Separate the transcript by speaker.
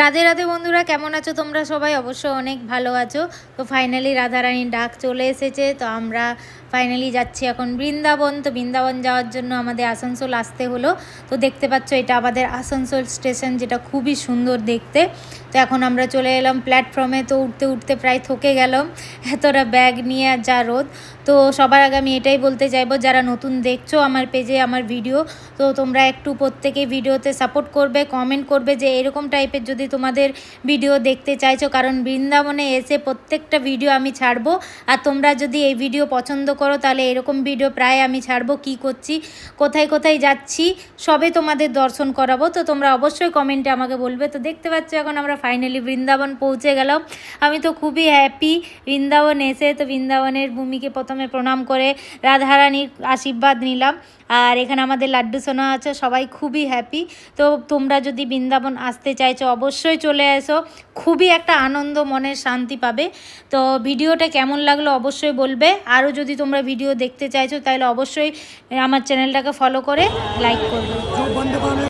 Speaker 1: রাধে রাধে বন্ধুরা, কেমন আছো তোমরা সবাই? অবশ্য অনেক ভালো আছো। তো ফাইনালি রাধারানীর ডাক চলে এসেছে। তো আমরা ফাইনালি যাচ্ছি এখন বৃন্দাবন। তো বৃন্দাবন যাওয়ার জন্য আমাদের আসানসোল আসতে হলো। তো দেখতে পাচ্ছ এটা আমাদের আসানসোল স্টেশন, যেটা খুবই সুন্দর দেখতে। তো এখন আমরা চলে এলাম প্ল্যাটফর্মে। তো উঠতে উঠতে প্রায় থকে গেলাম, এতটা ব্যাগ নিয়ে আর যা রোদ। তো সবার আগে আমি এটাই বলতে চাইবো, যারা নতুন দেখছো আমার পেজে আমার ভিডিও, তো তোমরা একটু প্রত্যেকে ভিডিওতে সাপোর্ট করবে, কমেন্ট করবে যে এরকম টাইপের যদি তোমাদের ভিডিও দেখতে চাইছো। কারণ বৃন্দাবনে এসে প্রত্যেকটা ভিডিও আমি ছাড়বো। আর তোমরা যদি এই ভিডিও পছন্দ করো তাহলে এরকম ভিডিও প্রায় আমি ছাড়বো, কি করছি, কোথায় কোথায় যাচ্ছি, সবে তোমাদের দর্শন করাবো। তো তোমরা অবশ্যই কমেন্টে আমাকে বলবে। তো দেখতে পাচ্ছ এখন আমরা ফাইনালি বৃন্দাবন পৌঁছে গেলাম। আমি তো খুবই হ্যাপি বৃন্দাবন এসে। তো বৃন্দাবনের ভূমিকে প্রথমে প্রণাম করে রাধারানীর আশীর্বাদ নিলাম। আর এখানে আমাদের লাড্ডু সোনা আছে, সবাই খুবই হ্যাপি। তো তোমরা যদি বৃন্দাবন আসতে চাইছো অবশ্যই চলে এসো, খুবই একটা আনন্দ, মনের শান্তি পাবে। তো ভিডিওটা কেমন লাগলো অবশ্যই বলবে। আরও যদি তোমরা ভিডিও দেখতে চাইছো তাহলে অবশ্যই আমার চ্যানেলটাকে ফলো করে লাইক করবে।